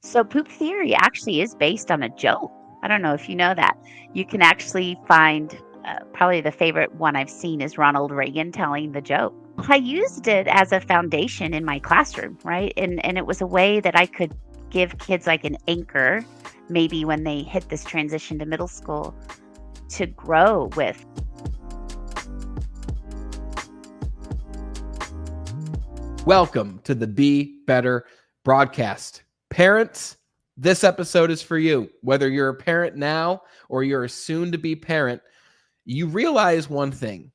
So poop theory actually is based on a joke. I don't know if you know that. You can actually find probably the favorite one I've seen is Ronald Reagan telling the joke. I used it as a foundation in my classroom, right? And it was a way that I could give kids like an anchor, maybe when they hit this transition to middle school, to grow with. Welcome to the Be Better broadcast. Parents, this episode is for you. Whether you're a parent now or you're a soon-to-be parent, you realize one thing.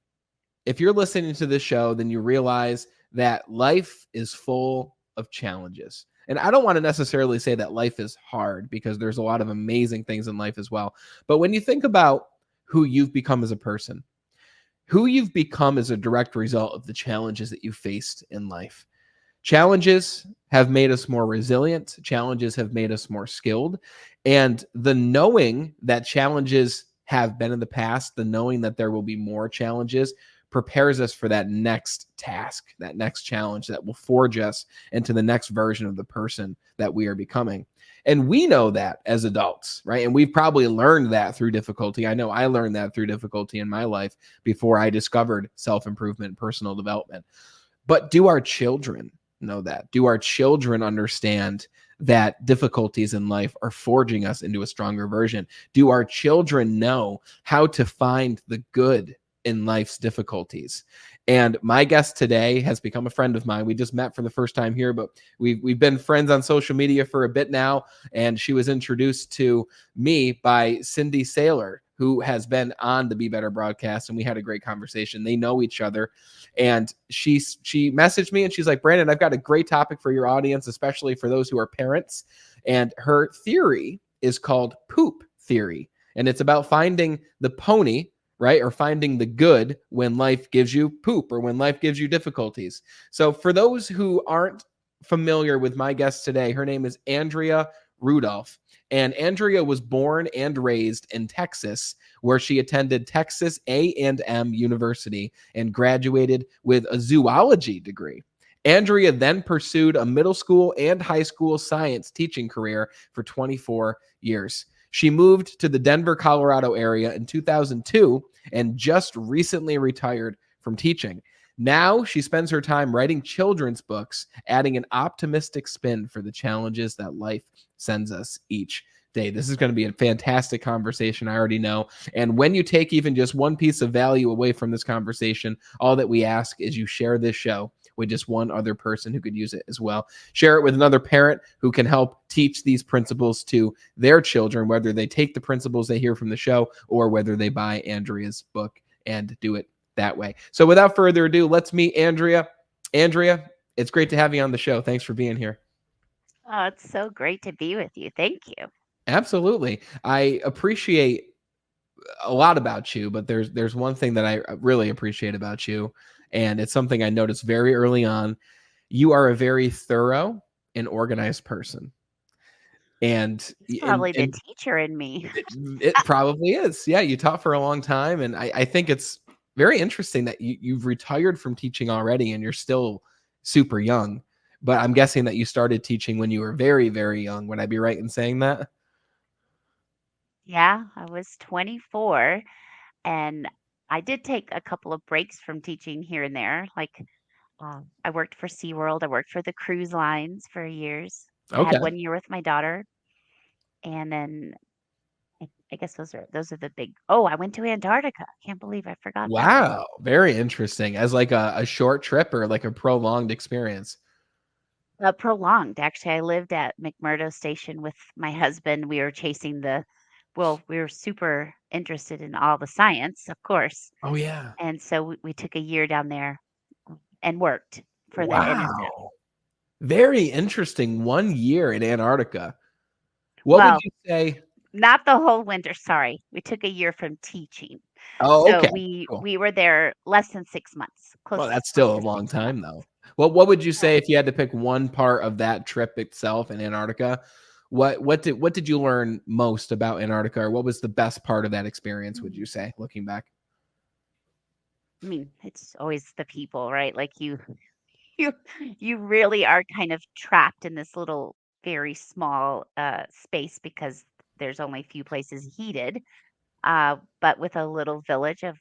If you're listening to this show, then you realize that life is full of challenges. And I don't want to necessarily say that life is hard, because there's a lot of amazing things in life as well. But when you think about who you've become as a person, who you've become is a direct result of the challenges that you faced in life. Challenges have made us more resilient. Challenges have made us more skilled. And the knowing that challenges have been in the past, the knowing that there will be more challenges, prepares us for that next task, that next challenge that will forge us into the next version of the person that we are becoming. And we know that as adults, right? And we've probably learned that through difficulty. I know I learned that through difficulty in my life before I discovered self-improvement, personal development. But do our children know that? Do our children understand that difficulties in life are forging us into a stronger version? Do our children know how to find the good in life's difficulties? And my guest today has become a friend of mine. We just met for the first time here, but we've been friends on social media for a bit now. And she was introduced to me by Cindy Saylor, who has been on the Be Better broadcast, and we had a great conversation. They know each other. And she messaged me and she's like, Brandon, I've got a great topic for your audience, especially for those who are parents. And her theory is called poop theory. And it's about finding the pony, right? Or finding the good when life gives you poop or when life gives you difficulties. So for those who aren't familiar with my guest today, her name is Andrea Rudolph. And Andrea was born and raised in Texas, where she attended Texas A&M University and graduated with a zoology degree. Andrea then pursued a middle school and high school science teaching career for 24 years. She moved to the Denver, Colorado area in 2002 and just recently retired from teaching. Now she spends her time writing children's books, adding an optimistic spin for the challenges that life sends us each day. This is going to be a fantastic conversation, I already know. And when you take even just one piece of value away from this conversation, all that we ask is you share this show with just one other person who could use it as well. Share it with another parent who can help teach these principles to their children, whether they take the principles they hear from the show or whether they buy Andrea's book and do it that way. So without further ado, let's meet Andrea. Andrea, it's great to have you on the show. Thanks for being here. Oh, it's so great to be with you. Thank you. Absolutely. I appreciate a lot about you, but there's one thing that I really appreciate about you, and it's something I noticed very early on. You are a very thorough and organized person. And It's probably the teacher in me. it probably is. Yeah, you taught for a long time, and I think it's very interesting that you've retired from teaching already and you're still super young. But I'm guessing that you started teaching when you were very, very young. Would I be right in saying that? Yeah, I was 24 and I did take a couple of breaks from teaching here and there. Like I worked for SeaWorld, I worked for the cruise lines for years. I had Okay. 1 year with my daughter, and then I guess those are the big. Oh, I went to Antarctica. Can't believe I forgot that. Wow. Very interesting. As like a short trip or like a prolonged experience. Prolonged, actually. I lived at McMurdo Station with my husband. We were chasing we were super interested in all the science, of course. Oh, yeah. And so we took a year down there and worked for the NSF. Wow. Very interesting. 1 year in Antarctica. What would Well, you say? not the whole winter, sorry. We took a year from teaching. Oh, So okay. we Cool. we were there less than 6 months, Well, that's close still a to long 6 time, months. though. What would you Yeah. say if you had to pick one part of that trip itself in Antarctica? What did you learn most about Antarctica, or what was the best part of that experience, would you say, looking back? I mean, it's always the people, right? Like you you really are kind of trapped in this little very small space because there's only a few places heated, but with a little village of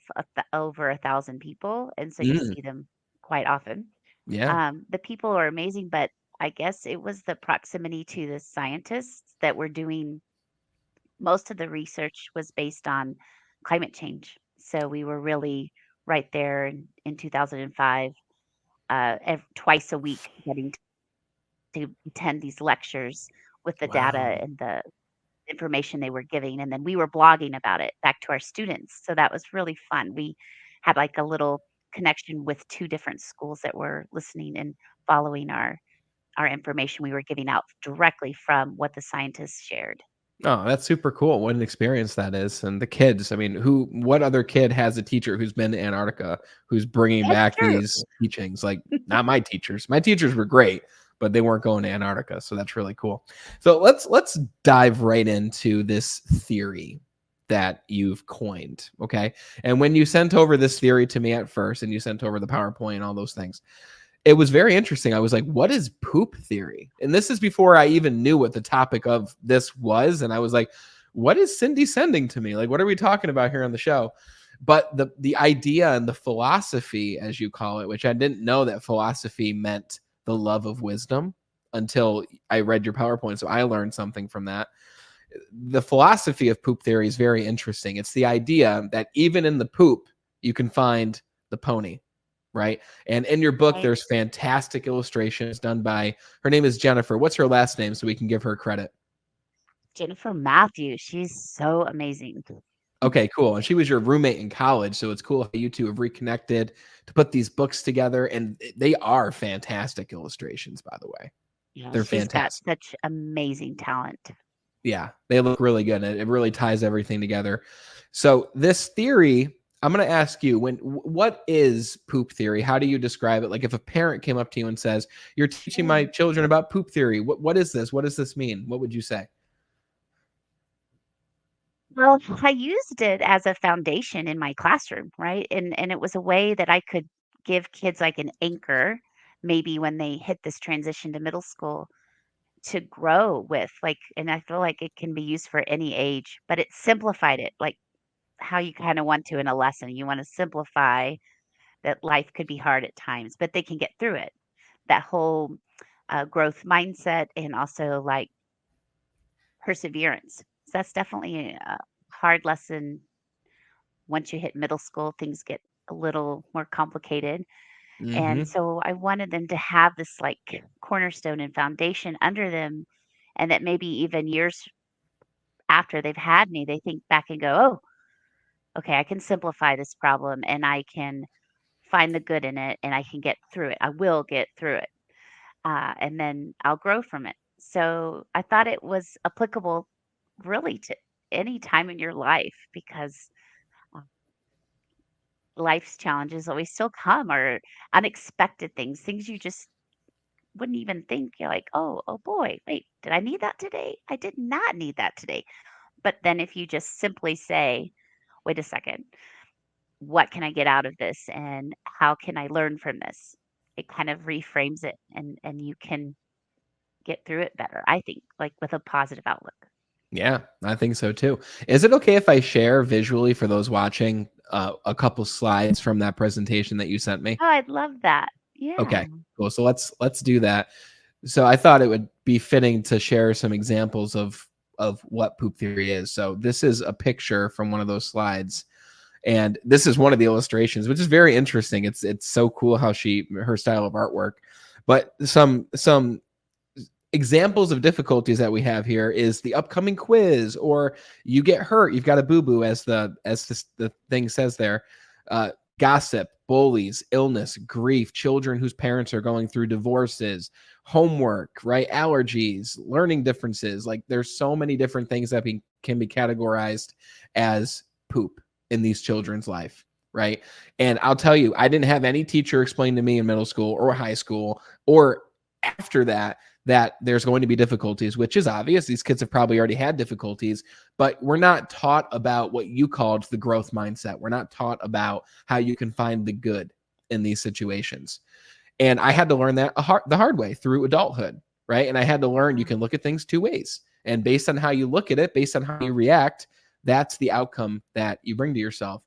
over 1,000 people, and so you Mm, see them quite often. yeah. The people are amazing, but I guess it was the proximity to the scientists that were doing most of the research was based on climate change. So we were really right there in 2005, twice a week, getting to attend these lectures with the data Wow. and the information they were giving. And then we were blogging about it back to our students. So that was really fun. We had like a little connection with two different schools that were listening and following our information we were giving out directly from what the scientists shared. Oh, that's super cool. What an experience that is. And the kids, I mean, what other kid has a teacher who's been to Antarctica, who's bringing That's back true. these teachings? Like, not my teachers. My teachers were great, but they weren't going to Antarctica. So that's really cool. So let's dive right into this theory that you've coined. Okay. And when you sent over this theory to me at first, and you sent over the PowerPoint and all those things, it was very interesting. I was like, what is poop theory? And this is before I even knew what the topic of this was. And I was like, what is Cindy sending to me? Like, what are we talking about here on the show? But the idea and the philosophy, as you call it, which I didn't know that philosophy meant the love of wisdom until I read your PowerPoint. So I learned something from that. The philosophy of poop theory is very interesting. It's the idea that even in the poop, you can find the pony, right? And in your book, Right. there's fantastic illustrations done by, her name is Jennifer. What's her last name so we can give her credit? Jennifer Matthews, she's so amazing. Okay, cool. And she was your roommate in college, so it's cool how you two have reconnected to put these books together. And they are fantastic illustrations, by the way. Yeah, They're she's got fantastic. such amazing talent. Yeah, they look really good. It really ties everything together. So this theory, I'm going to ask you, what is poop theory? How do you describe it? Like if a parent came up to you and says, "You're teaching my Mm. children about poop theory. What is this? What does this mean?" What would you say? Well, I used it as a foundation in my classroom, right? And it was a way that I could give kids like an anchor, maybe when they hit this transition to middle school to grow with. Like, and I feel like it can be used for any age, but it simplified it, like how you kind of want to in a lesson. You want to simplify that life could be hard at times, but they can get through it. That whole growth mindset and also like perseverance. So that's definitely a hard lesson. Once you hit middle school, things get a little more complicated. And Hmm. so I wanted them to have this like cornerstone and foundation under them, and that maybe even years after they've had me, they think back and go, oh, okay, I can simplify this problem and I can find the good in it and I can get through it. I will get through it. And then I'll grow from it. So I thought it was applicable really to any time in your life because uh, life's challenges always still come or unexpected things, things you just wouldn't even think. You're like, oh boy, wait, did I need that today? I did not need that today. But then if you just simply say, wait a second, what can I get out of this and how can I learn from this? It kind of reframes it and you can get through it better, I think, like with a positive outlook. Yeah, I think so too. Is it okay if I share visually for those watching a couple slides from that presentation that you sent me? Oh, I'd love that. Yeah. Okay, cool. So let's do that. So I thought it would be fitting to share some examples of what poop theory is. So this is a picture from one of those slides, and this is one of the illustrations, which is very interesting. It's so cool how her style of artwork. But some examples of difficulties that we have here is the upcoming quiz, or you get hurt, you've got a boo boo, the thing says there. Gossip, bullies, illness, grief, children whose parents are going through divorces, homework, right? Allergies, learning differences. Like there's so many different things that can be categorized as poop in these children's life, right? And I'll tell you, I didn't have any teacher explain to me in middle school or high school or after that there's going to be difficulties, which is obvious. These kids have probably already had difficulties, but we're not taught about what you called the growth mindset. We're not taught about how you can find the good in these situations. And I had to learn that the hard way through adulthood, right? And I had to learn you Yeah. can look at things two ways. And based on how you look at it, based on how you react, that's the outcome that you bring to yourself.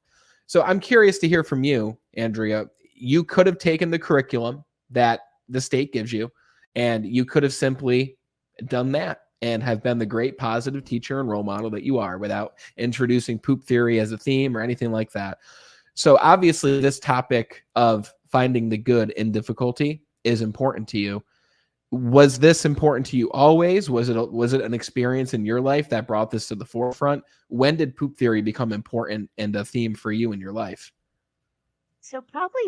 So I'm curious to hear from you, Andrea. You could have taken the curriculum that the state gives you, and you could have simply done that and have been the great positive teacher and role model that you are without introducing poop theory as a theme or anything like that. So obviously this topic of finding the good in difficulty is important to you. Was this important to you always? Was it an experience in your life that brought this to the forefront? When did poop theory become important and a theme for you in your life? So probably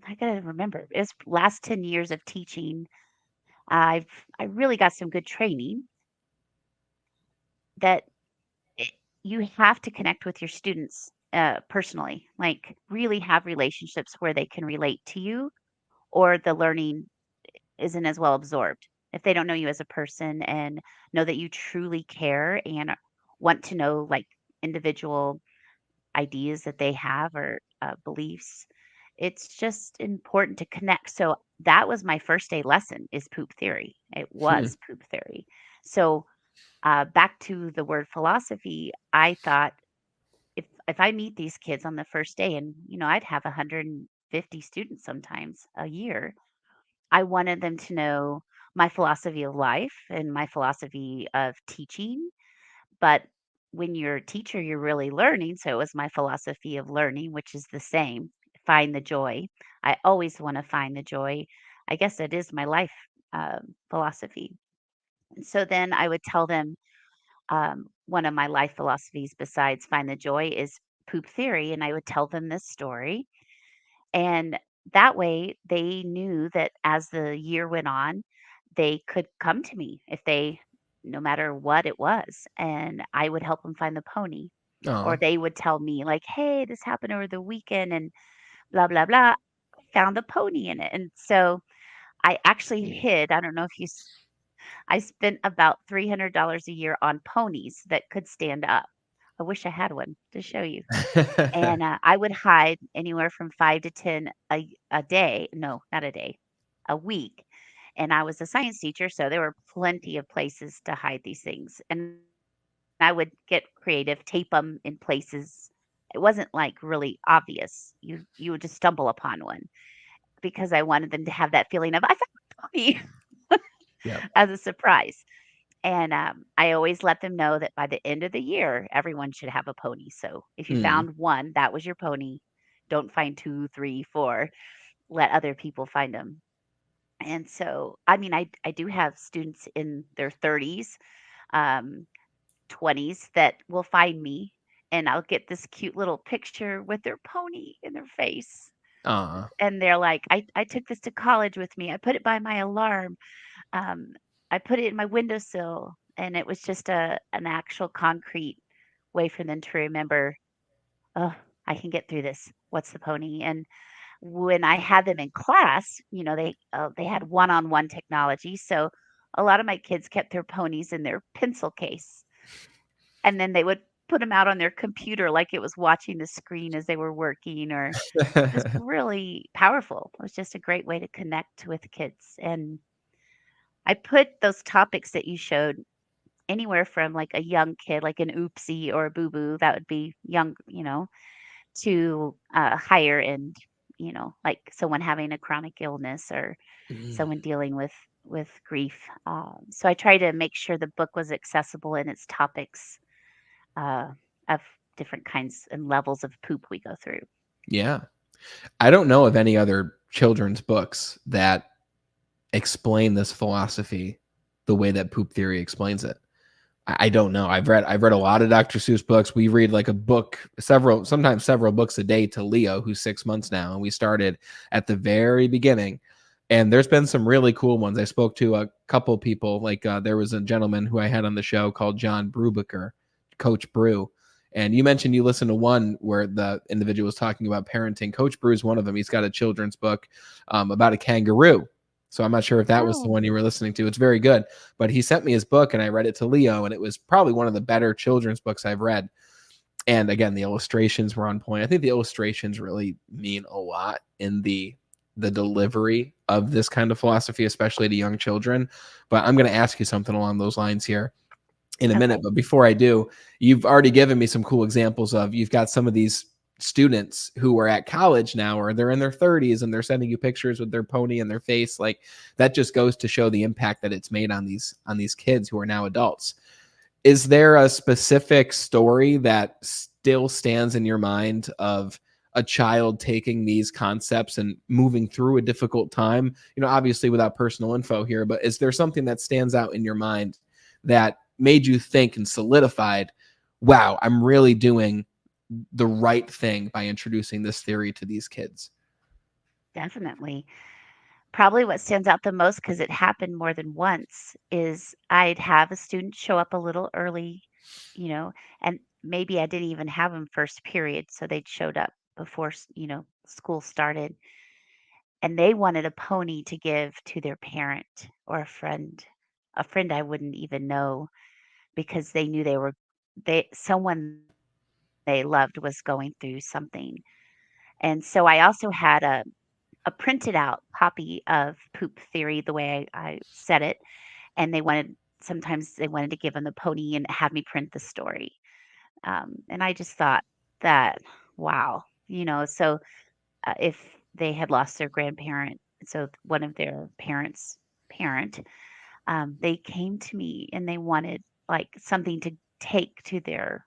I gotta remember, it's last 10 years of teaching. I've I really got some good training that it, you have to connect with your students personally, like really have relationships where they can relate to you, or the learning isn't as well absorbed. If they don't know you as a person and know that you truly care and want to know like individual ideas that they have or beliefs, it's just important to connect. So that was my first day lesson is poop theory. It Hmm. was poop theory. So back to the word philosophy, I thought if I meet these kids on the first day, and I'd have 150 students sometimes a year, I wanted them to know my philosophy of life and my philosophy of teaching. But when you're a teacher, you're really learning. So it was my philosophy of learning, which is the same. Find the joy. I always want to find the joy. I guess it is my life philosophy. And so then I would tell them one of my life philosophies besides find the joy is poop theory. And I would tell them this story. And that way they knew that as the year went on, they could come to me if they, no matter what it was, and I would help them find the pony. Or Oh. they would tell me, like, hey, this happened over the weekend and blah, blah, blah. Found the pony in it. And so I actually hid, I don't know if I spent about $300 a year on ponies that could stand up. I wish I had one to show you. And I would hide anywhere from 5 to 10 a day. No, not a day, a week. And I was a science teacher, so there were plenty of places to hide these things. And I would get creative, tape them in places. It wasn't like really obvious. You would just stumble upon one because I wanted them to have that feeling of I found a pony Yep. as a surprise. And I always let them know that by the end of the year, everyone should have a pony. So if you Mm. found one, that was your pony. Don't find two, three, four. Let other people find them. And so, I mean, I do have students in their 30s, um, 20s that will find me, and I'll get this cute little picture with their pony in their face. Aw. And they're like, I took this to college with me. I put it by my alarm. Um, I put it in my windowsill, and it was just an actual concrete way for them to remember, "Oh, I can get through this. What's the pony?" And when I had them in class, they had one-on-one technology, so a lot of my kids kept their ponies in their pencil case, and then they would put them out on their computer like it was watching the screen as they were working, or just really powerful. It was just a great way to connect with kids, and I put those topics that you showed anywhere from like a young kid, like an oopsie or a boo boo, that would be young, to higher end, like someone having a chronic illness or Mm. someone dealing with grief. So I try to make sure the book was accessible in its topics uh, of different kinds and levels of poop we go through. Yeah. I don't know of any other children's books that explain this philosophy the way that poop theory explains it. I don't know. I've read a lot of Dr. Seuss books. We read like a book, sometimes several books a day to Leo, who's 6 months now, and we started at the very beginning. And there's been some really cool ones. I spoke to a couple people. Like there was a gentleman who I had on the show called John Brubaker, Coach Brew. And you mentioned you listened to one where the individual was talking about parenting. Coach Brew is one of them. He's got a children's book about a kangaroo. So I'm not sure if that was the Oh, one you were listening to. It's very good. But he sent me his book and I read it to Leo, and it was probably one of the better children's books I've read. And again, the illustrations were on point. I think the illustrations really mean a lot in the delivery of this kind of philosophy, especially to young children. But I'm going to ask you something along those lines here in a minute. Okay. But before I do, you've already given me some cool examples of you've got some of these students who are at college now, or they're in their 30s and they're sending you pictures with their pony and their face. Like that just goes to show the impact that it's made on these kids who are now adults. Is there a specific story that still stands in your mind of a child taking these concepts and moving through a difficult time? Obviously without personal info here, but is there something that stands out in your mind that made you think and solidified, wow, I'm really doing the right thing by introducing this theory to these kids? Definitely. Probably what stands out the most, because it happened more than once, is I'd have a student show up a little early, you know, and maybe I didn't even have them first period, so they'd showed up before, school started, and they wanted a pony to give to their parent or a friend I wouldn't even know, because they knew someone they loved was going through something. And so I also had a printed out copy of Poop Theory the way I said it, and sometimes they wanted to give them the pony and have me print the story. And I just thought that, wow, so if they had lost their grandparent, so one of their parents' parent, they came to me and they wanted like something to take to their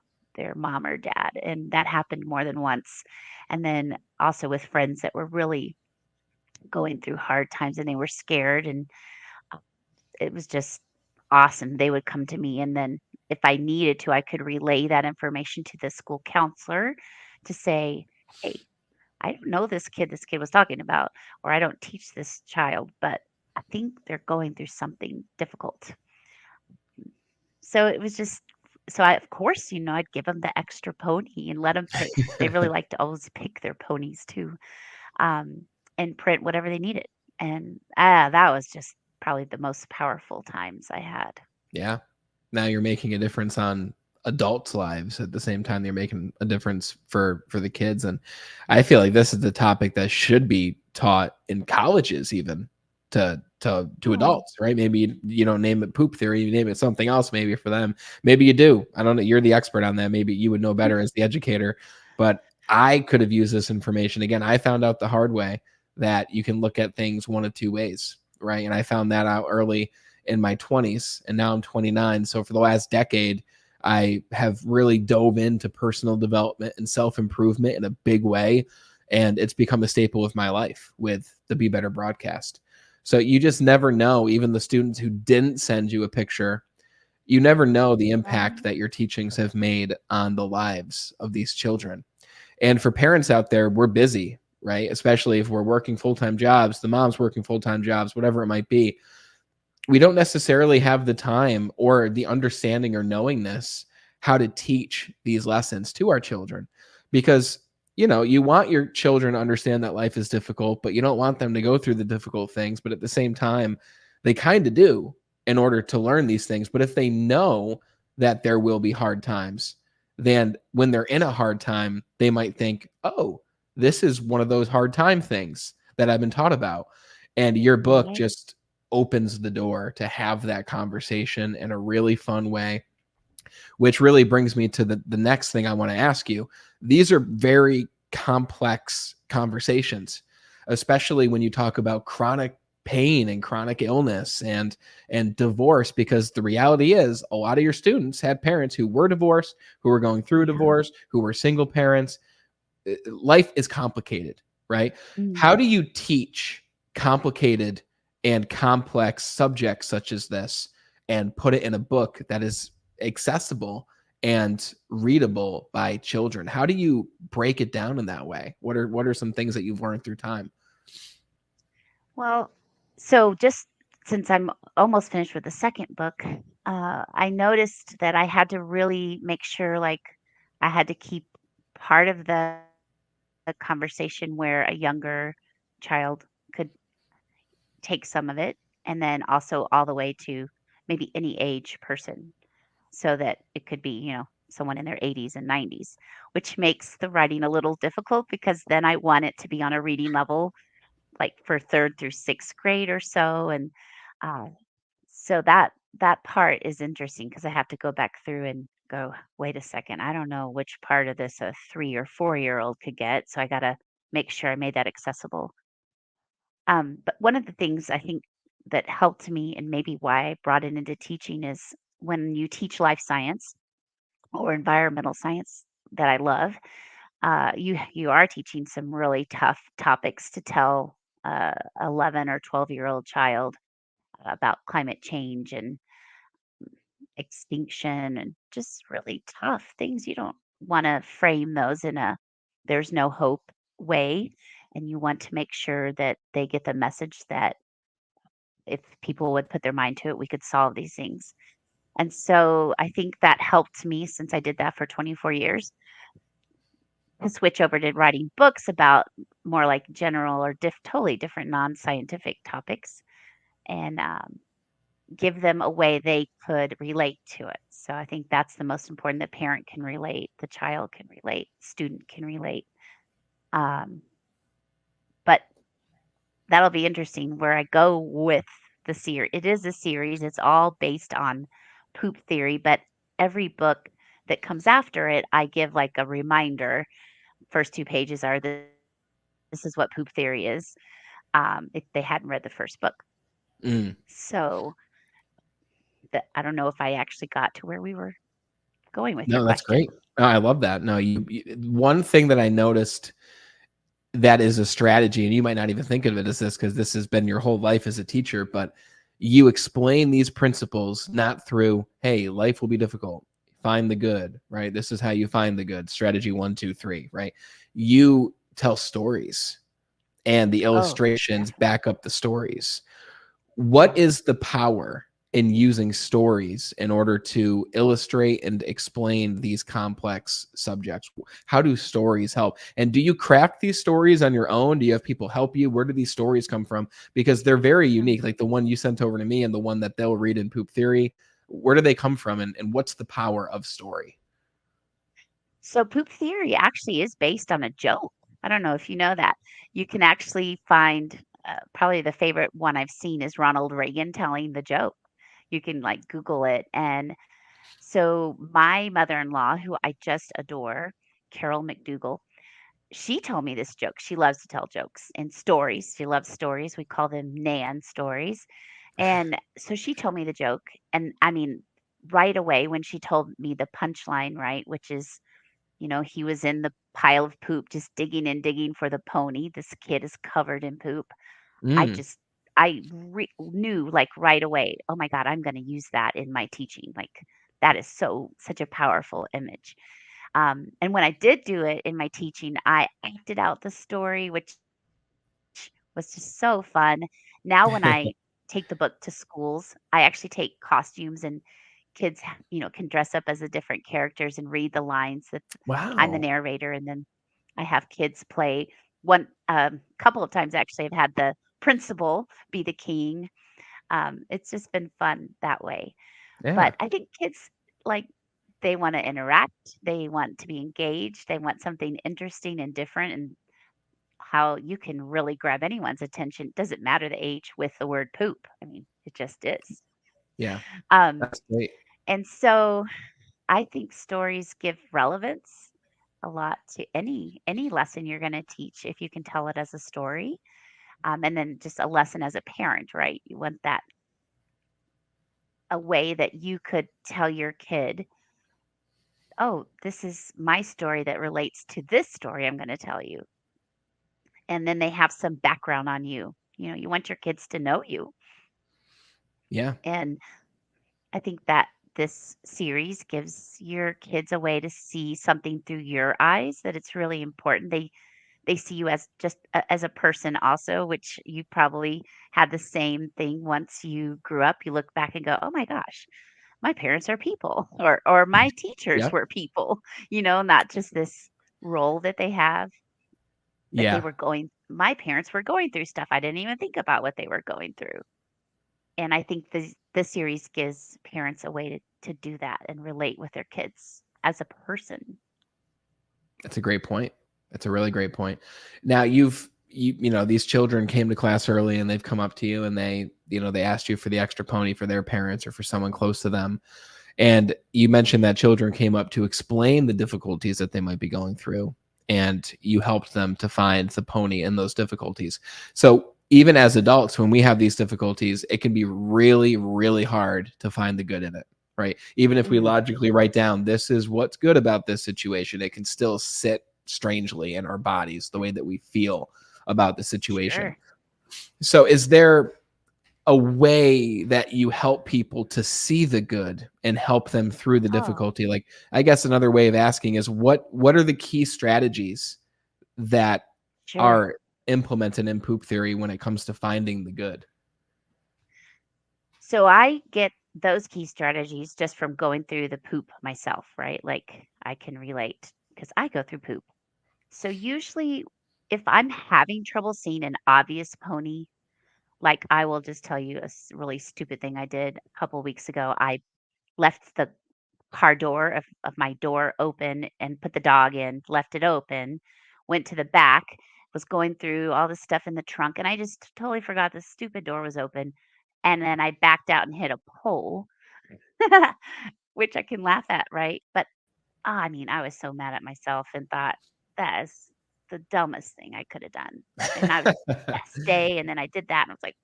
mom or dad, and that happened more than once. And then also with friends that were really going through hard times and they were scared, and uh, it was just awesome. They would come to me, and then if I needed to, I could relay that information to the school counselor to say, "Hey, I don't know this kid was talking about, or I don't teach this child, but I think they're going through something difficult." So it was just so of course, I'd give them the extra pony and let them pick. They really like to always pick their ponies too, um, and print whatever they needed. And that was just probably the most powerful times I had. Yeah. Now you're making a difference on adults' lives at the same time you're making a difference for the kids. And I feel like this is the topic that should be taught in colleges, even to Oh, adults, right? Maybe you don't name it poop theory, you name it something else maybe for them. Maybe you do. I don't know. You're the expert on that. Maybe you would know better as the educator. But I could have used this information. Again, I found out the hard way that you can look at things one of two ways, right? And I found that out early in my 20s, and now I'm 29. So for the last decade, I have really dove into personal development and self-improvement in a big way, and it's become a staple of my life with the Be Better broadcast. So you just never know. Even the students who didn't send you a picture, you never know the impact right. that your teachings have made on the lives of these children. And for parents out there, we're busy, right? Especially if we're working full-time jobs, the mom's working full-time jobs, whatever it might be. We don't necessarily have the time or the understanding or knowingness how to teach these lessons to our children, because you want your children to understand that life is difficult, but you don't want them to go through the difficult things. But at the same time, they kind of do in order to learn these things. But if they know that there will be hard times, then when they're in a hard time, they might think, oh, this is one of those hard time things that I've been taught about. And your book Right. just opens the door to have that conversation in a really fun way, which really brings me to the next thing I want to ask you. These are very complex conversations, especially when you talk about chronic pain and chronic illness and divorce, because the reality is a lot of your students had parents who were divorced, who were going through a Yeah. divorce, who were single parents. Life is complicated, right? Mm. How do you teach complicated and complex subjects such as this and put it in a book that is accessible and readable by children? How do you break it down in that way? What are some things that you've learned through time? Well, so just since I'm almost finished with the second book, I noticed that I had to really make sure, like, I had to keep part of the conversation where a younger child could take some of it, and then also all the way to maybe any age person, so that it could be, someone in their 80s and 90s, which makes the writing a little difficult because then I want it to be on a reading level like for third through sixth grade or so. And uh, so that part is interesting because I have to go back through and go, wait a second, I don't know which part of this a 3 or 4 year old could get. So I got to make sure I made that accessible. But one of the things I think that helped me and maybe why I brought it into teaching is when you teach life science or environmental science that I love, you are teaching some really tough topics to tell 11 or 12-year-old child about climate change and extinction and just really tough things. You don't want to frame those in a there's no hope way. And you want to make sure that they get the message that if people would put their mind to it, we could solve these things. And so I think that helped me since I did that for 24 years to switch over to writing books about more like general or totally different non-scientific topics and give them a way they could relate to it. So I think that's the most important. The parent can relate, the child can relate, student can relate. Um, but that'll be interesting where I go with the series. It is a series. It's all based on poop theory, but every book that comes after it, I give like a reminder. First two pages are this is what poop theory is. If they hadn't read the first book, Mm. so that I don't know if I actually got to where we were going with your No, that's question. great. Oh, I love that. No, one thing that I noticed that is a strategy, and you might not even think of it as this because this has been your whole life as a teacher, but you explain these principles not through, hey, life will be difficult. Find the good, right? This is how you find the good. Strategy 1, 2, 3, right? You tell stories and the Oh, illustrations definitely. back up the stories. What is the power in using stories in order to illustrate and explain these complex subjects? How do stories help? And do you craft these stories on your own? Do you have people help you? Where do these stories come from? Because they're very Hmm. unique, like the one you sent over to me and the one that they'll read in Poop Theory. Where do they come from? And what's the power of story? So poop theory actually is based on a joke. I don't know if you know that. You can actually find probably the favorite one I've seen is Ronald Reagan telling the joke. You can like Google it. And so my mother-in-law, who I just adore, Carol McDougall, she told me this joke. She loves to tell jokes and stories. She loves stories. We call them Nan stories. And so she told me the joke. And I mean, right away when she told me the punchline, right, which is, he was in the pile of poop just digging and digging for the pony. This kid is covered in poop. I Mm, just, knew like right away, oh my God, I'm going to use that in my teaching. Like that is such a powerful image. And when I did do it in my teaching, I acted out the story, which was just so fun. Now, when I take the book to schools, I actually take costumes and kids, can dress up as the different characters and read the lines that I'm the wow. narrator. And then I have kids play one, couple of times actually, I've had the principal be the king. It's just been fun that way. Yeah. But I think kids like they want to interact, they want to be engaged, they want something interesting and different and how you can really grab anyone's attention. Doesn't matter the age with the word poop. I mean, it just is. Yeah. Um, That's great. and so I think stories give relevance a lot to any lesson you're going to teach if you can tell it as a story. And then just a lesson as a parent, right? You want that a way that you could tell your kid, oh, this is my story that relates to this story I'm going to tell you. And then they have some background on you. You want your kids to know you. Yeah. And I think that this series gives your kids a way to see something through your eyes that it's really important. They see you as just as a person also, which you probably had the same thing once you grew up. You look back and go, "Oh my gosh, my parents are people," or my teachers Yeah. were people. Not just this role that they have that they Yeah. were going. My parents were going through stuff I didn't even think about what they were going through. And I think the series gives parents a way to do that and relate with their kids as a person. That's a great point. That's a really great point. Now these children came to class early and they've come up to you and they asked you for the extra pony for their parents or for someone close to them. And you mentioned that children came up to explain the difficulties that they might be going through, and you helped them to find the pony in those difficulties. So even as adults, when we have these difficulties, it can be really, really hard to find the good in it, right? Even if we Mhm. logically write down, this is what's good about this situation, it can still sit strangely in our bodies, the way that we feel about the situation. Sure. So is there a way that you help people to see the good and help them through the Oh, difficulty? Like, I guess another way of asking is what are the key strategies that sure. are implemented in poop theory when it comes to finding the good? So I get those key strategies just from going through the poop myself, right? Like I can relate because I go through poop. So usually, if I'm having trouble seeing an obvious pony, like I will just tell you a really stupid thing I did a couple weeks ago. I left the car door of my door open and put the dog in, left it open, went to the back, was going through all the stuff in the trunk, and I just totally forgot the stupid door was open. And then I backed out and hit a pole, which I can laugh at, right? But I mean, I was so mad at myself and thought that is the dumbest thing I could have done. And I was best day, and then I did that, and I was like,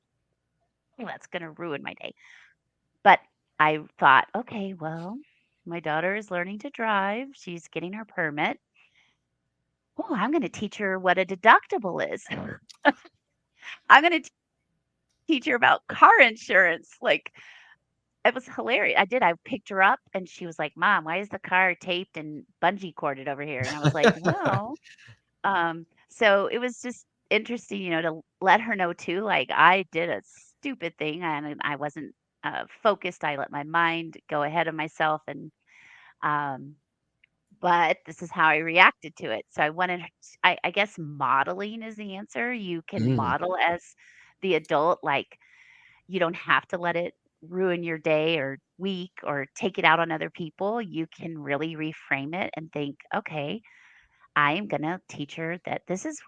oh, that's gonna ruin my day. But I thought, okay, well, my daughter is learning to drive. She's getting her permit. Oh, I'm going to teach her what a deductible is. I'm going to teach her about car insurance. Like, it was hilarious. I did. I picked her up and she was like, Mom, why is the car taped and bungee corded over here? And I was like, well, so it was just interesting, to let her know too. Like, I did a stupid thing and I wasn't focused. I let my mind go ahead of myself and, um, but this is how I reacted to it. So I wanted, I guess modeling is the answer. You can Mm, model as the adult, like you don't have to let it ruin your day or week or take it out on other people. You can really reframe it and think, okay, I am going to teach her that this is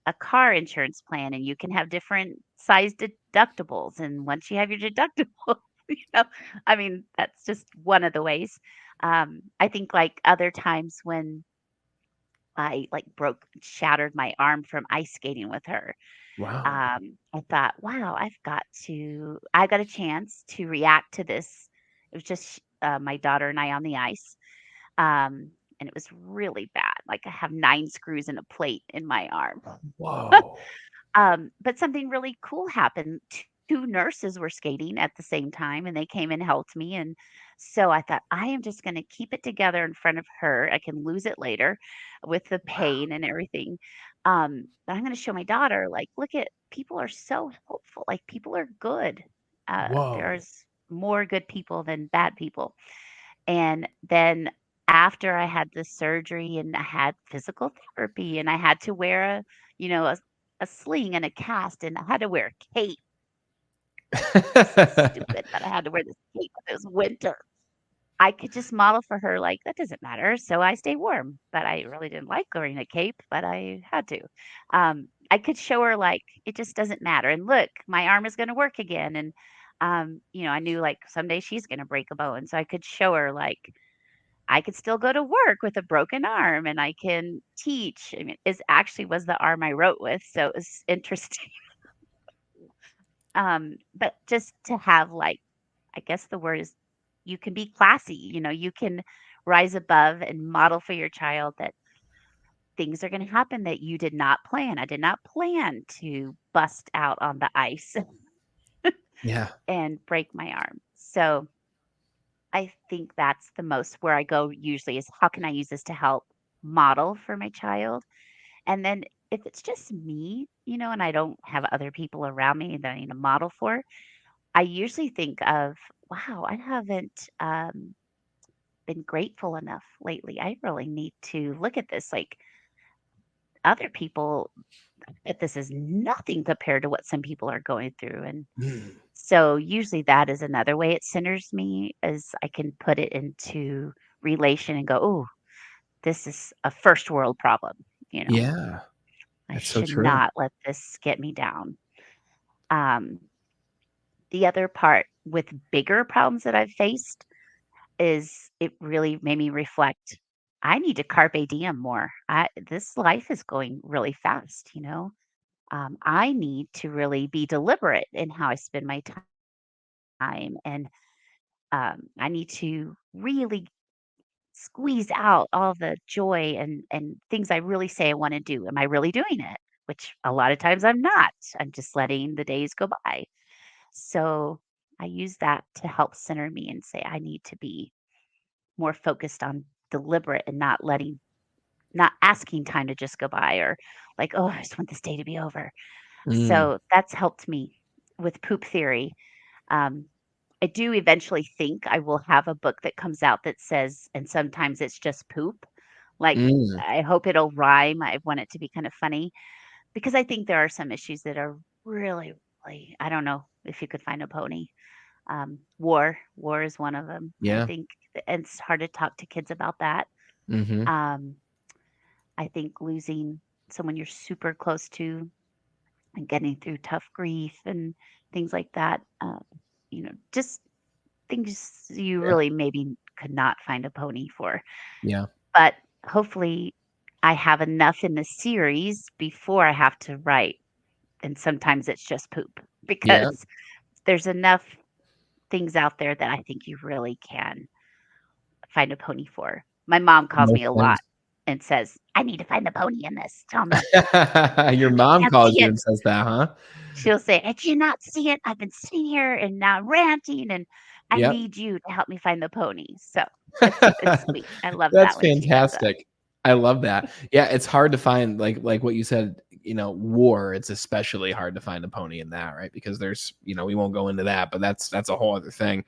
a car insurance plan and you can have different size deductibles. And once you have your deductible, know, I mean, that's just one of the ways. I think like other times when I like shattered my arm from ice skating with her. wow. I thought, wow, I got a chance to react to this. It was just my daughter and I on the ice. And it was really bad. Like I have 9 screws and a plate in my arm. Whoa. But something really cool happened. Two nurses were skating at the same time and they came and helped me. And so I thought, I am just going to keep it together in front of her. I can lose it later with the Wow. pain and everything. But I'm going to show my daughter, like, look at people are so helpful. Like, people are good. Whoa. There's more good people than bad people. And then after I had the surgery and I had physical therapy and I had to wear a sling and a cast and I had to wear a cape. So stupid that I had to wear this cape when it was winter. I could just model for her like that doesn't matter. So I stay warm. But I really didn't like wearing a cape, but I had to. I could show her like it just doesn't matter. And look, my arm is gonna work again. And I knew like someday she's gonna break a bone. So I could show her like I could still go to work with a broken arm and I can teach. I mean, it actually was the arm I wrote with, so it was interesting. But just to have like, I guess the word is you can be classy, you can rise above and model for your child that things are going to happen that you did not plan. I did not plan to bust out on the ice Yeah. and break my arm. So I think that's the most where I go usually is how can I use this to help model for my child? And then if it's just me, and I don't have other people around me that I need to model for, I usually think of, wow, I haven't been grateful enough lately. I really need to look at this. Like other people, that this is nothing compared to what some people are going through. And Mm. so usually that is another way it centers me is I can put it into relation and go, oh, this is a first world problem, you know. Yeah. I That's so should true. not let this get me down. Um, the other part with bigger problems that I've faced is it really made me reflect. I need to carpe diem more. This life is going really fast, you know. I need to really be deliberate in how I spend my time, and I need to really squeeze out all the joy and things I really say I want to do. Am I really doing it? Which a lot of times I'm not. I'm just letting the days go by. So I use that to help center me and say I need to be more focused on deliberate and not asking time to just go by, or like, oh, I just want this day to be over. Mm, So that's helped me with poop theory. Um, I do eventually think I will have a book that comes out that says, and sometimes it's just poop. Like, mm, I hope it'll rhyme. I want it to be kind of funny because I think there are some issues that are really, really, I don't know if you could find a pony. War is one of them. I yeah. think and it's hard to talk to kids about that. Mm-hmm. Um, I think losing someone you're super close to and getting through tough grief and things like that, just things you Yeah. really maybe could not find a pony for. Yeah. But hopefully, I have enough in the series before I have to write. And sometimes it's just poop Yeah. because there's enough things out there that I think you really can find a pony for. My mom calls me Most a lot things. and says, I need to find the pony in this. Tell me, Your I mom can't calls see you it. and says that, huh? She'll say, I cannot see it. I've been sitting here and now ranting, and I Yep. need you to help me find the pony. So it's sweet. I love That's that when she does that. fantastic. I love that. Yeah, it's hard to find like what you said, war, it's especially hard to find a pony in that, right? Because there's, we won't go into that, but that's a whole other thing.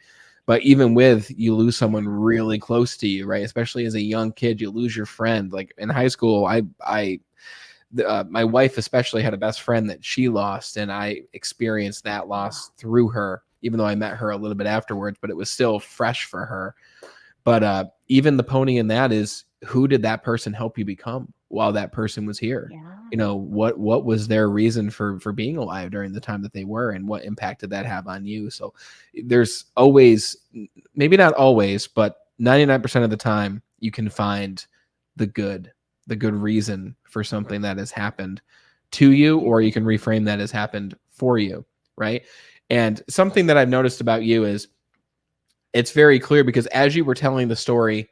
But even with you lose someone Yeah. really close to you, right? Especially as a young kid, you lose your friend. Like in high school, my wife especially had a best friend that she lost, and I experienced that Oh, loss through her, even though I met her a little bit afterwards, but it was still fresh for her. But even the pony in that is, who did that person help you become while that person was here? yeah. What was their reason for being alive during the time that they were, and what impact did that have on you? So there's always, maybe not always, but 99% of the time you can find the good, the good reason for something that has happened to you, Yeah. or you can reframe that as happened for you, right? And something that I've noticed about you is, it's very clear because as you were telling the story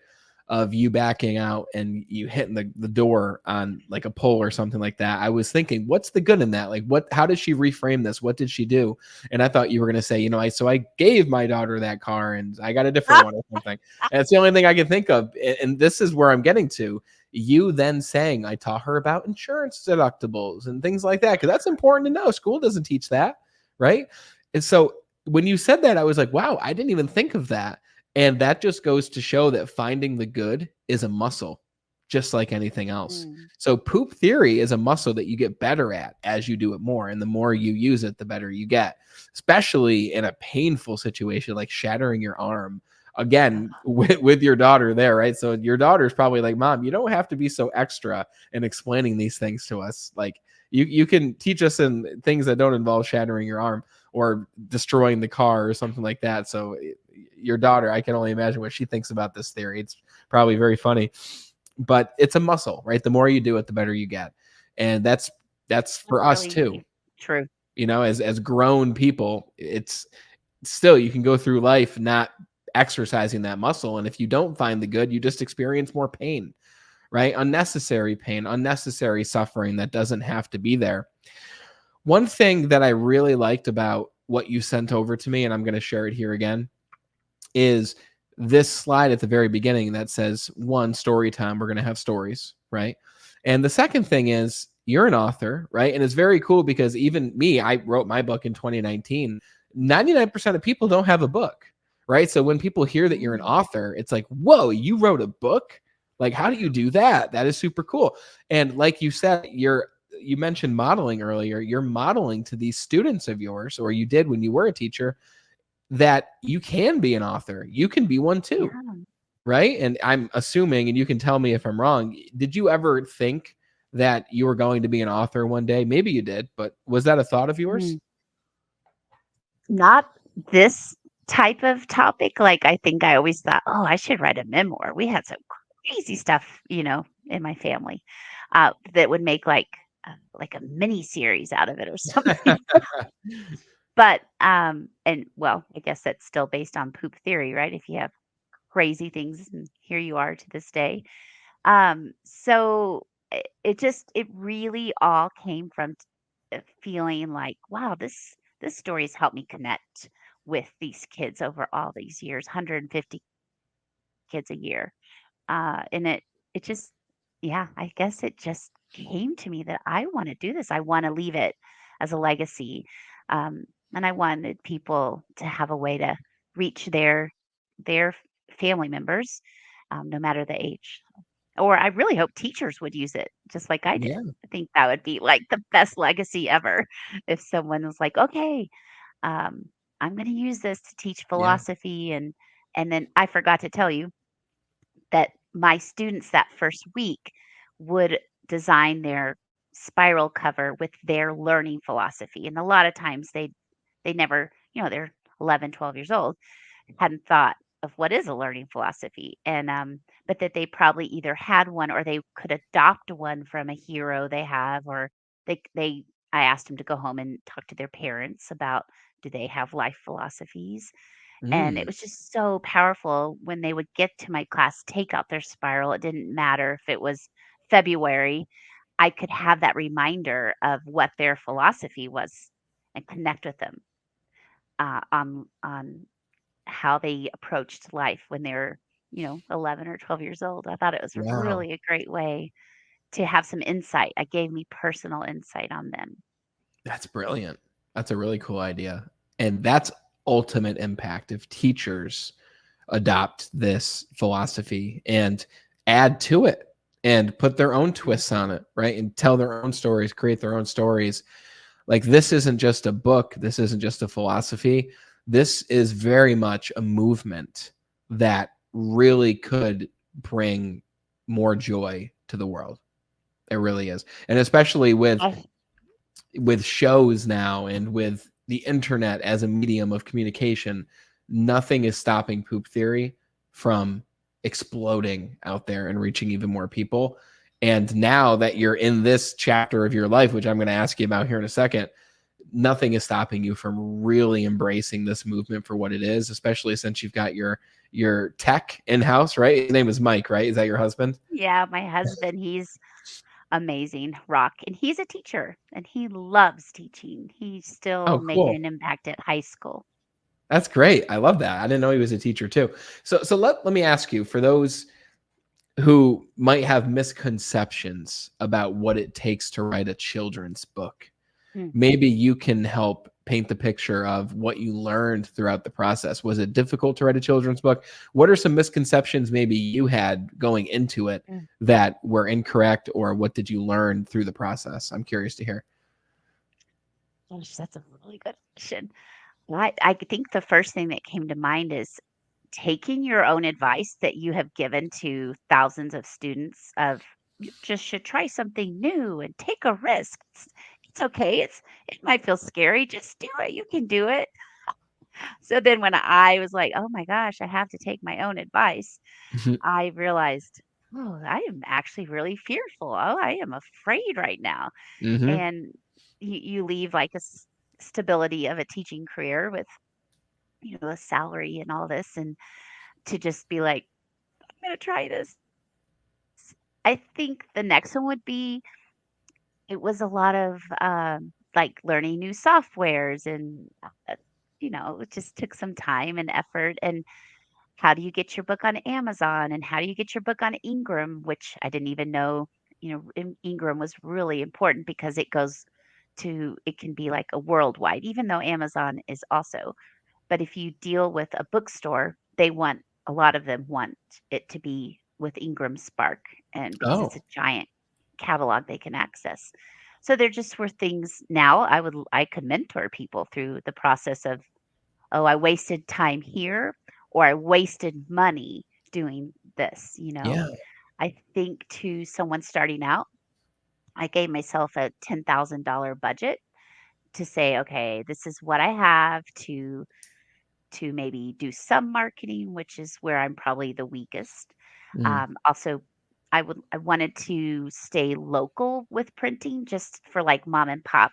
of you backing out and you hitting the door on like a pole or something like that, I was thinking, what's the good in that? Like, how did she reframe this? What did she do? And I thought you were going to say, I gave my daughter that car and I got a different one or something. And it's the only thing I can think of. And this is where I'm getting to. You then saying, I taught her about insurance deductibles and things like that, because that's important to know. School doesn't teach that, right? And so when you said that, I was like, wow, I didn't even think of that. And that just goes to show that finding the good is a muscle, just like anything else. Mm, So poop theory is a muscle that you get better at as you do it more. And the more you use it, the better you get, especially in a painful situation like shattering your arm. yeah. Again, with your daughter there, right? So your daughter's probably like, Mom, you don't have to be so extra in explaining these things to us. Like, you can teach us in things that don't involve shattering your arm or destroying the car or something like that. So your daughter, I can only imagine what she thinks about this theory. It's probably very funny, but it's a muscle, right? The more you do it, the better you get. And that's That's for us too. really true. As grown people, it's still, you can go through life not exercising that muscle. And if you don't find the good, you just experience more pain, right? Unnecessary pain, unnecessary suffering that doesn't have to be there. One thing that I really liked about what you sent over to me, and I'm going to share it here again, is this slide at the very beginning that says, one, story time. We're going to have stories, right? And the second thing is, you're an author, right? And it's very cool because even me, I wrote my book in 2019. 99% of people don't have a book, right? So when people hear that you're an Mm, author, it's like, whoa, you wrote a book? Like, how do you do that? That is super cool. And like you said, you mentioned modeling earlier. You're modeling to these students of yours, or you did when you were a teacher, that you can be an author. You can be one yeah. too, right? And I'm assuming, and you can tell me if I'm wrong, did you ever think that you were going to be an author one day? Maybe you did, but was that a thought of yours? Mm. Not this type of topic. Like, I think I always thought, oh, I should write a memoir. We had some crazy stuff, in my family, that would make like a mini series out of it or something. But and well, I guess that's still based on poop theory, right? If you have crazy things, and here you are to this day. So it really all came from feeling like, wow, this story has helped me connect with these kids over all these years, 150 kids a year. And it just, yeah, I guess it just came to me that I want to do this. I want to leave it as a legacy. Um, and I wanted people to have a way to reach their family members, no matter the age. Or I really hope teachers would use it just like I did. Yeah. I think that would be like the best legacy ever if someone was like, okay, um, I'm going to use this to teach Yeah. philosophy. And then I forgot to tell you that my students that first week would design their spiral cover with their learning philosophy. And a lot of times they never, they're 11, 12 years old, hadn't thought of what is a learning philosophy, and but that they probably either had one or they could adopt one from a hero they have, or they I asked them to go home and talk to their parents about, do they have life philosophies. And it Mm. was just so powerful when they would get to my class, take out their spiral. It didn't matter if it was February, I could have that reminder of what their philosophy was and connect with them on how they approached life when they were, 11 or 12 years old. I thought it was Wow. really a great way to have some insight. It gave me personal insight on them. That's brilliant. That's a really cool idea. And that's ultimate impact if teachers adopt this philosophy and add to it and put their own Mm. twists on it, right? And tell their own stories, create their own stories. Like, this isn't just a book, this isn't just a philosophy. This is very much a movement that really could bring more joy to the world. It really is. And especially I with shows now and with the internet as a medium of communication, nothing is stopping poop theory from exploding out there and reaching even more people. And now that you're in this chapter of your life, which I'm going to ask you about here in a second, nothing is stopping you from really embracing this movement for what it is, especially since you've got your tech in-house, right? His name is Mike, right? Is that your husband? Yeah, my husband, he's amazing, rock, and he's a teacher and he loves teaching. He's still Oh, making cool. an impact at high school. That's great. I love that. I didn't know he was a teacher too. So let me ask you, for those who might have misconceptions about what it takes to write a children's book, Mm. maybe you can help paint the picture of what you learned throughout the process. Was it difficult to write a children's book? What are some misconceptions maybe you had going into it Mm. that were incorrect, or what did you learn through the process? I'm curious to hear. Gosh, that's a really good question. I think the first thing that came to mind is taking your own advice that you have given to thousands of students of, you just should try something new and take a risk. It's okay. It might feel scary. Just do it. You can do it. So then when I was like, oh my gosh, I have to take my own advice, I realized, oh, I am actually really fearful. Oh, I am afraid right now. Mm-hmm. And you leave like stability of a teaching career with, a salary and all this, and to just be like, I'm going to try this. I think the next one would be, it was a lot of like learning new softwares, and it just took some time and effort. And how do you get your book on Amazon, and how do you get your book on Ingram, which I didn't even know, Ingram was really important because it can be like a worldwide, even though Amazon is also. But if you deal with a bookstore, a lot of them want it to be with Ingram Spark, and because it's Oh, a giant catalog they can access. So there just were things. Now I could mentor people through the process of, oh, I wasted time here, or I wasted money doing this. yeah. I think to someone starting out, I gave myself a $10,000 budget to say, okay, this is what I have to maybe do some marketing, which is where I'm probably the weakest. Mm, Also, I wanted to stay local with printing, just for like mom and pop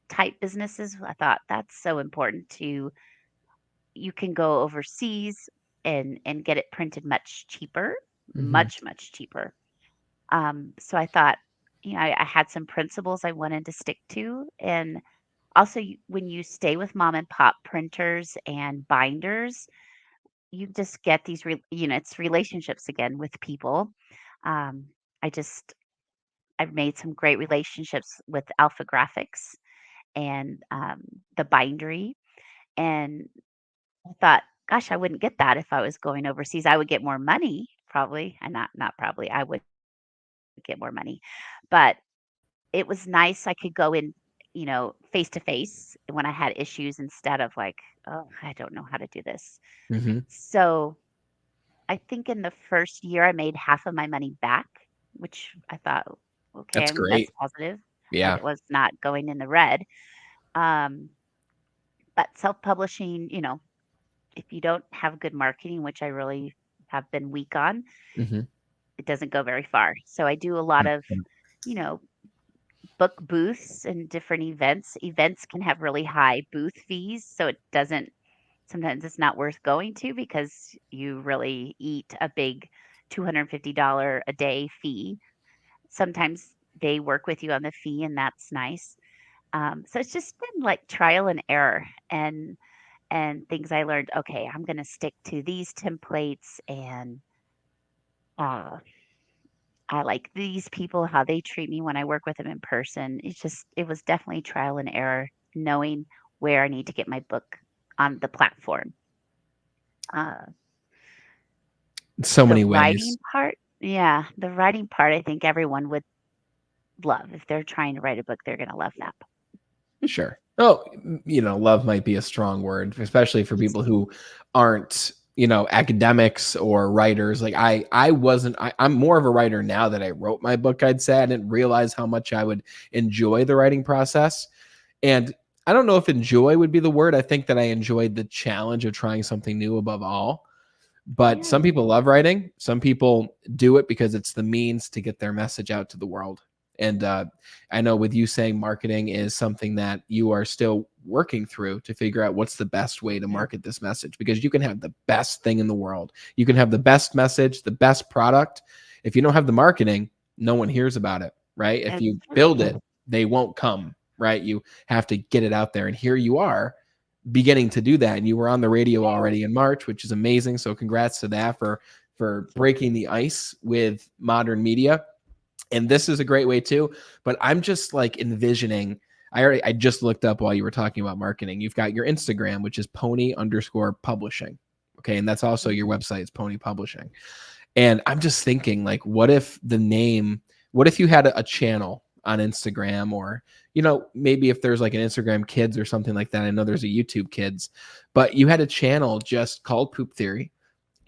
type businesses. I thought that's so important to you can go overseas and get it printed much cheaper, mhm, much cheaper. So I thought, I had some principles I wanted to stick to, and also when you stay with mom and pop printers and binders, you just get these, it's relationships again with people. Um, I just I've made some great relationships with Alpha Graphics and the bindery, and I thought, gosh, I wouldn't get that if I was going overseas. I would get more money, probably, and not probably. I would get more money, but it was nice. I could go in, face to face when I had issues instead of like, oh, I don't know how to do this. mhm. So I think in the first year I made half of my money back, which I thought, okay, That's that's great. positive. Yeah. It was not going in the red. Um, but self-publishing, if you don't have good marketing, which I really have been weak on, Mhm. it doesn't go very far. So I do a lot of, Mm, you know, book booths and different events. Events can have really high booth fees, so it doesn't sometimes it's not worth going to because you really eat a big $250 a day fee. Sometimes they work with you on the fee, and that's nice. So it's just been like trial and error and things I learned. Okay, I'm going to stick to these templates, and uh, I like these people, how they treat me when I work with them in person. It was definitely trial and error, knowing where I need to get my book on the platform. Uh, so the many writing ways. part, yeah, the writing part, I think everyone would love. If they're trying to write a book, they're going to love that. Sure. Oh, love might be a strong word, especially for people who aren't, academics or writers. Like I wasn't, I'm more of a writer now that I wrote my book, I'd say. I didn't realize how much I would enjoy the writing process. And I don't know if enjoy would be the word. I think that I enjoyed the challenge of trying something new above all. But Yeah. some people love writing. Some people do it because it's the means to get their message out to the world. And I know with you saying marketing is something that you are still working through to figure out what's the best way to Yeah. market this message, because you can have the best thing in the world. You can have the best message, the best product. If you don't have the marketing, no one hears about it, right? If It's you build true. it, they won't come, right? You have to get it out there. And here you are beginning to do that, and you were on the radio Yeah. already in March, which is amazing. So congrats to that for breaking the ice with modern media. And this is a great way too. But I'm just like envisioning. I just looked up while you were talking about marketing. You've got your Instagram, which is pony_publishing. Okay. And that's also your Mhm. website, it's Pony Publishing. And I'm just thinking, like, what if you had a channel on Instagram, or, maybe if there's like an Instagram Kids or something like that. I know there's a YouTube Kids, but you had a channel just called Poop Theory,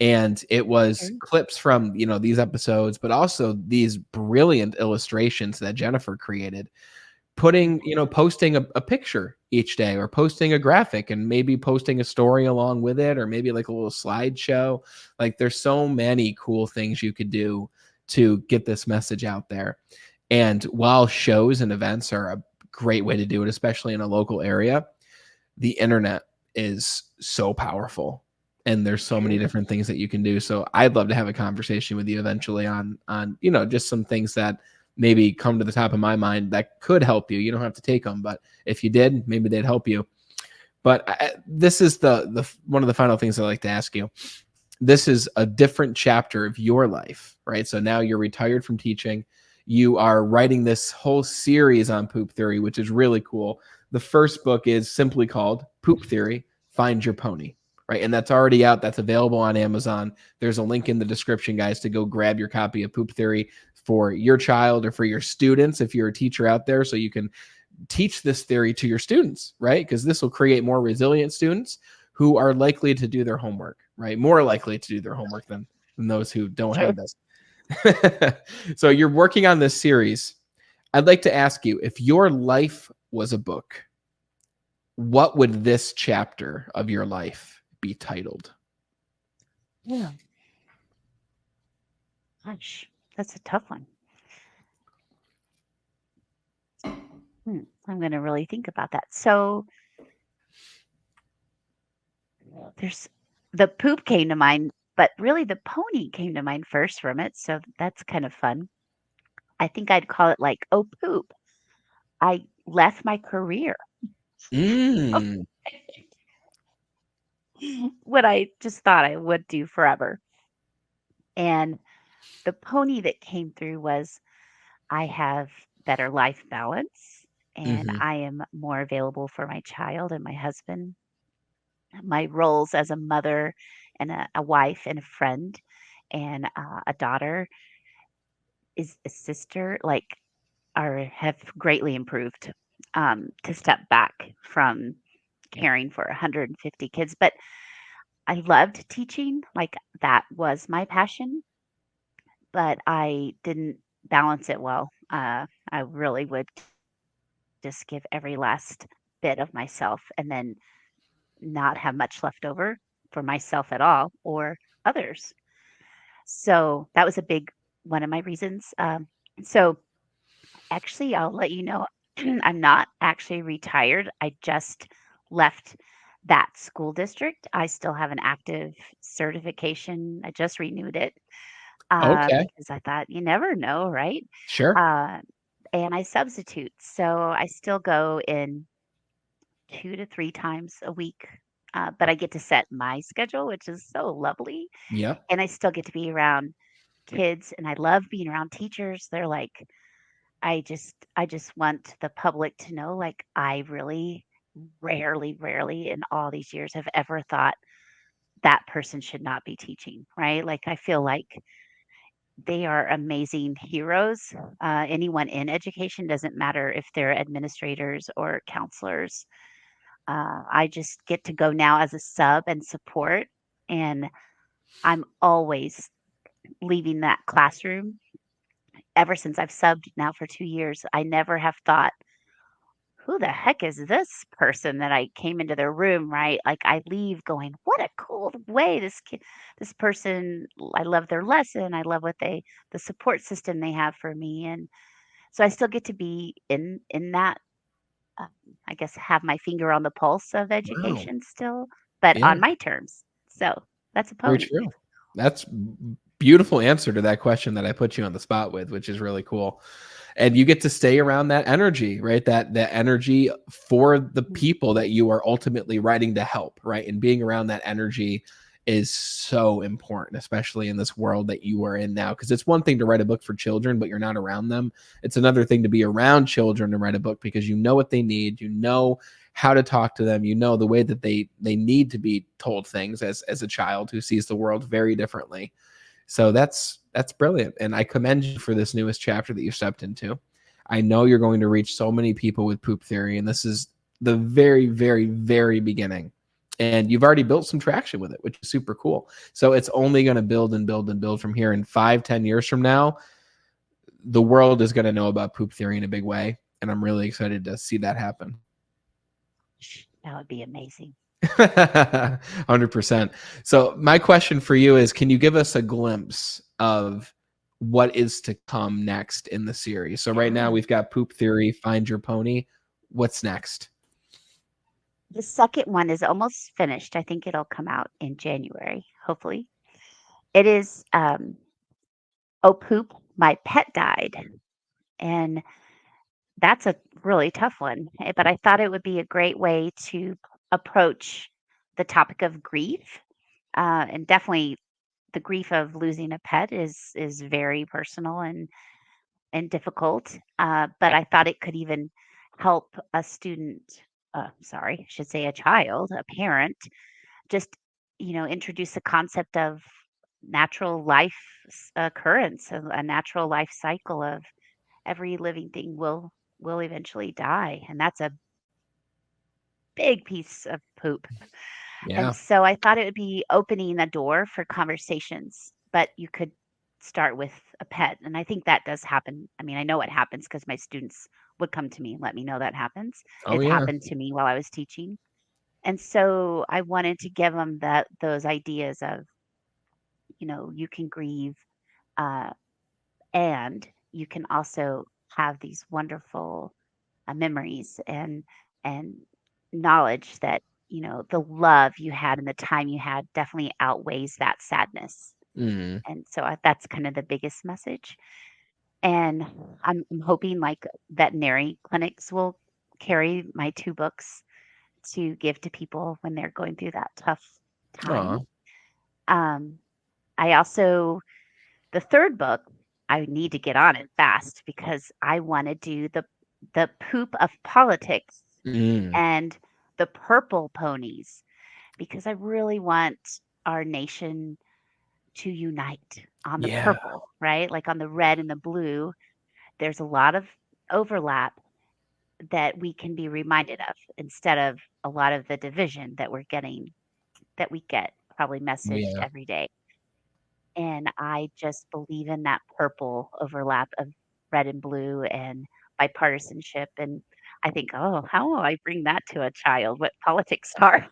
and it was Okay. clips from, these episodes, but also these brilliant illustrations that Jennifer created, putting, posting a picture each day, or posting a graphic, and maybe posting a story along with it, or maybe like a little slideshow. Like there's so many cool things you could do to get this message out there. And while shows and events are a great way to do it, especially in a local area, the internet is so powerful, and there's so many True. different things that you can do. So I'd love to have a conversation with you eventually on just some things that maybe come to the top of my mind that could help you. You don't have to take them, but if you did, maybe they'd help you. But this is the one of the final things I like to ask you. This is a different chapter of your life, right? So now you're retired from teaching. You are writing this whole series on poop theory, which is really cool. The first book is simply called Poop Theory: Find Your Pony, right? And that's already out. That's available on Amazon. There's a link in the description, guys, to go grab your copy of Poop Theory for your child or for your students if you're a teacher out there, so you can teach this theory to your students, right? Because this will create more resilient students who are likely to do their homework, right? More likely to do their homework than those who don't True. have this. So you're working on this series. I'd like to ask you, if your life was a book, what would this chapter of your life be titled? Yeah. Gosh, that's a tough one. I'm going to really think about that. So there's the poop came to mind, but really the pony came to mind first from it. So that's kind of fun. I think I'd call it like, oh, poop. I left my career. Mm. What I just thought I would do forever. And the pony that came through was I have better life balance and Hmm. I am more available for my child and my husband. My roles as a mother and a wife and a friend and a daughter is a sister, like, are have greatly improved to step back from caring for 150 kids. But I loved teaching, like, that was my passion, but I didn't balance it well. I really would just give every last bit of myself and then not have much left over for myself at all or others. So that was a big one of my reasons. So actually, I'll let you know, I'm not actually retired. I just left that school district. I still have an active certification. I just renewed it Okay. because I thought you never know, right? Sure. Uh, and I substitute. So I still go in 2 to 3 times a week, but I get to set my schedule, which is so lovely. Yep. And I still get to be around kids, and I love being around teachers. They're like, I just want the public to know, like, I really rarely in all these years have ever thought that person should not be teaching, right? Like, I feel like they are amazing heroes. Anyone in education, doesn't matter if they're administrators or counselors. I just get to go now as a sub and support, and I'm always leaving that classroom. Ever since I've subbed now for 2 years, I never have thought, who the heck is this person that I came into their room, right? Like, I leave going, what a cool way this person, I love their lesson. I love the support system they have for me. And so I still get to be in that, um, I guess, have my finger on the pulse of Wow. education still, but Yeah. on my terms. So that's a Very pony. true. That's beautiful answer to that question that I put you on the spot with, which is really cool. And you get to stay around that energy, right? That energy for the Mhm. people that you are ultimately writing to help, right? And being around that energy is so important, especially in this world that you are in now. Because it's one thing to write a book for children, but you're not around them. It's another thing to be around children to write a book because you know what they need, you know how to talk to them, you know the way that they need to be told things as a child who sees the world very differently. So that's brilliant, and I commend you for this newest chapter that you stepped into. I know you're going to reach so many people with poop theory, and this is the very, very, very beginning. And you've already built some traction with it, which is super cool. So it's only going to build and build and build from here. In 5, 10 years from now, the world is going to know about poop theory in a big way, and I'm really excited to see that happen. That would be amazing. 100%. So my question for you is, can you give us a glimpse of what is to come next in the series? So right now Yeah. we've got Poop Theory, Find Your Pony. What's next? The second one is almost finished. I think it'll come out in January, hopefully. It is, "Oh Poop, My Pet Died," and that's a really tough one, but I thought it would be a great way to approach the topic of grief, and definitely the grief of losing a pet is very personal and difficult, but I thought it could even help a student, sorry, I should say a child, a parent, just, introduce the concept of natural life occurrence, a natural life cycle of every living thing will eventually die, and that's a big piece of poop. And Yeah. so I thought it would be opening a door for conversations, but you could start with a pet. And I think that does happen. I mean, I know it happens because my students would come to me and let me know that happens. Oh It yeah. happened to me while I was teaching. And so I wanted to give them those ideas of, you can grieve, uh, and you can also have these wonderful memories and knowledge that the love you had and the time you had definitely outweighs that sadness. Mm. And so that's kind of the biggest message. And I'm hoping like veterinary clinics will carry my two books to give to people when they're going through that tough Aw. time. Um, I also, the third book, I need to get on it fast because I want to do the poop of politics Mm. and the purple ponies because I really want our nation to unite on the Yeah. purple, right? Like on the red and the blue, there's a lot of overlap that we can be reminded of instead of a lot of the division that we get probably Oh messaged yeah. every day. And I just believe in that purple overlap of red and blue and bipartisanship. And I think, oh, how will I bring that to a child? What politics are?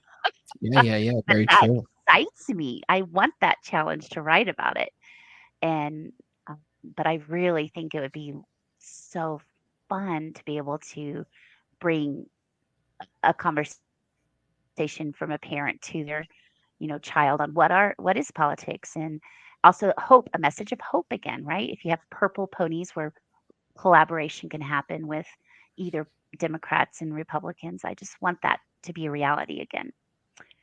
Yeah, yeah, yeah. But Very that true. excites me. I want that challenge to write about it. And, but I really think it would be so fun to be able to bring a conversation from a parent to their, child on what is politics and also hope, a message of hope again, right? If you have purple ponies where collaboration can happen with either Democrats and Republicans, I just want that to be a reality again.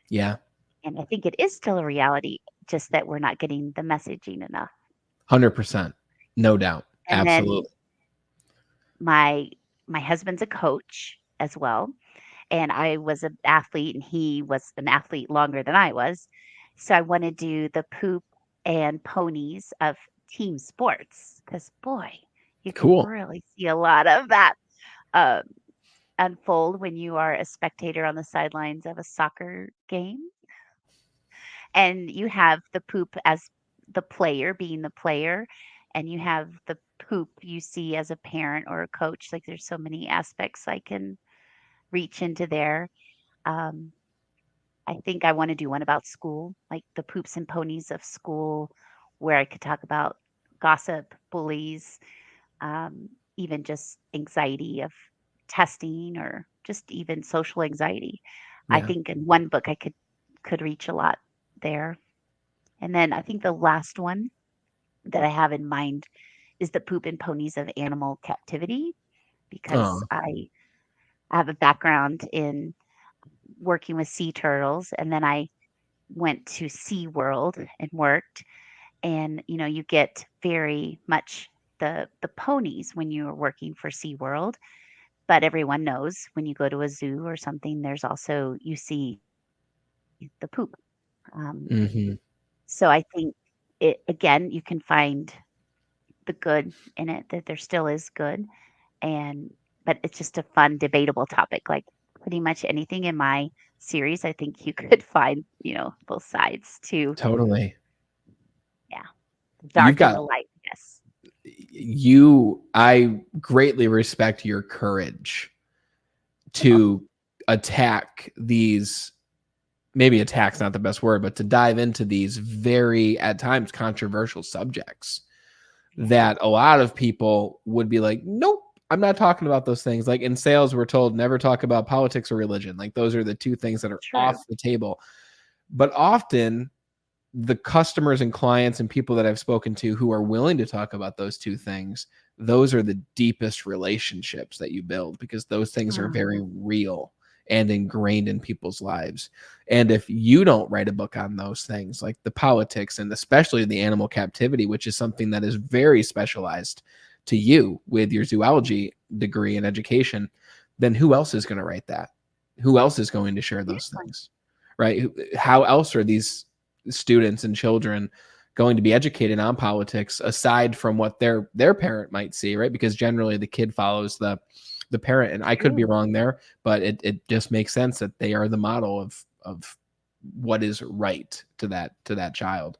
Yeah. And I think it is still a reality, just that we're not getting the messaging enough. 100%. No doubt. And then Absolutely. my my husband's a coach as well, and I was an athlete and he was an athlete longer than I was. So I want to do the poop and ponies of team sports because boy, you can Cool. really see a lot of that uh, unfold when you are a spectator on the sidelines of a soccer game, and you have the poop as the player being the player, and you have the poop you see as a parent or a coach. Like there's so many aspects I can reach into there. Um, I think I want to do one about school, like the poops and ponies of school, where I could talk about gossip, bullies, even just anxiety of testing or just even social anxiety. I Yeah. think in one book I could reach a lot there. And then I think the last one that I have in mind is the poop and ponies of animal captivity because Oh. I have a background in working with sea turtles, and then I went to SeaWorld and worked, and you get very much the ponies when you are working for SeaWorld, but everyone knows when you go to a zoo or something, there's also you see the poop. Um, Hmm. so I think it again, you can find the good in it, that there still is good, and but it's just a fun debatable topic. Like pretty much anything in my series, I think you could find, both sides too. Totally. Yeah, the You've dark and got the light, yes. I greatly respect your courage to attack these, maybe attack's not the best word, but to dive into these very at times controversial subjects Yeah, that a lot of people would be like, nope, I'm not talking about those things. Like in sales, we're told never talk about politics or religion. Like those are the two things that are off true. the table. But often the customers and clients and people that I've spoken to who are willing to talk about those two things, those are the deepest relationships that you build because those things are Mm, very real and ingrained in people's lives. And if you don't write a book on those things, like the politics and especially the animal captivity, which is something that is very specialized to you with your zoology degree and education, then who else is going to write that? Who else is going to share yeah, those things? Right? How else are these students and children going to be educated on politics aside from what their parent might see, right? Because generally the kid follows the parent, and I could be true. wrong there, but it just makes sense that they are the model of what is right to that child.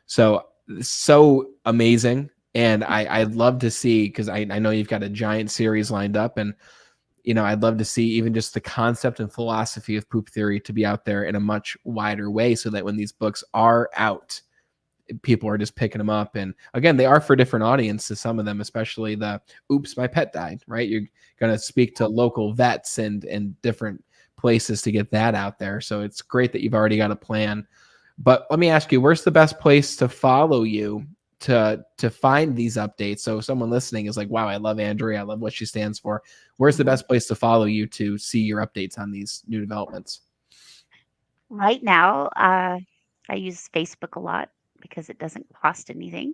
So so amazing. And I'd love to see, because I know you've got a giant series lined up, and I'd love to see even just the concept and philosophy of poop theory to be out there in a much wider way, so that when these books are out, people are just picking them up. And again, they are for different audiences, some of them, especially the "Oops, my pet died," right? You're going to speak to local vets and different places to get that out there. So it's great that you've already got a plan. But let me ask you, where's the best place to follow you to find these updates? So if someone listening is like, wow, I love Andrea, I love what she stands for. Where's the Mhm. best place to follow you to see your updates on these new developments? Right now, I use Facebook a lot because it doesn't cost anything.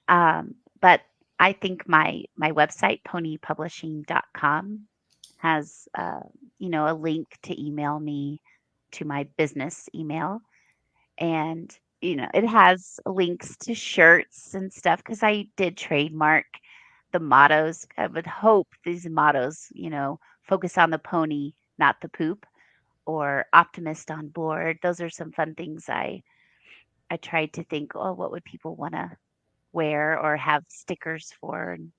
But I think my website, ponypublishing.com, has a link to email me to my business email, and it has links to shirts and stuff because I did trademark the mottos. I would hope these mottos, focus on the pony, not the poop, or optimist on board. Those are some fun things I tried to think, oh, what would people want to wear or have stickers for? And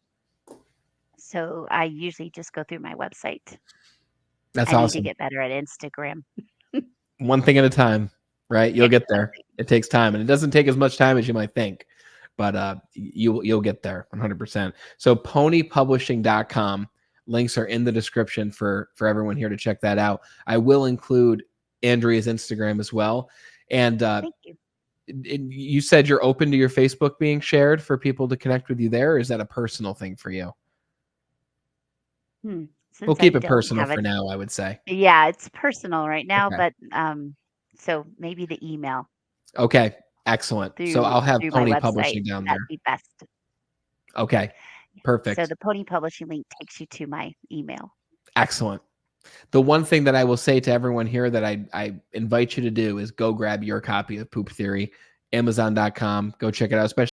so I usually just go through my website. That's I need to awesome. get better at Instagram. One thing at a time, right? You'll get there. It takes time, and it doesn't take as much time as you might think, but you'll get there 100%. So ponypublishing.com, links are in the description for everyone here to check that out. I will include Andrea's Instagram as well. And Thank you. you said you're open to your Facebook being shared for people to connect with you there, or is that a personal thing for you? We'll Since I keep it don't personal have for it, now, I would say. yeah, it's personal right now, Okay. but so maybe the email Okay. Excellent. So through I'll have through my Pony website. Publishing down That'd there. be best. Okay. So Perfect. the pony publishing link takes you to my email. Excellent. The one thing that I will say to everyone here that I invite you to do is go grab your copy of Poop Theory, Amazon.com. Go check it out, especially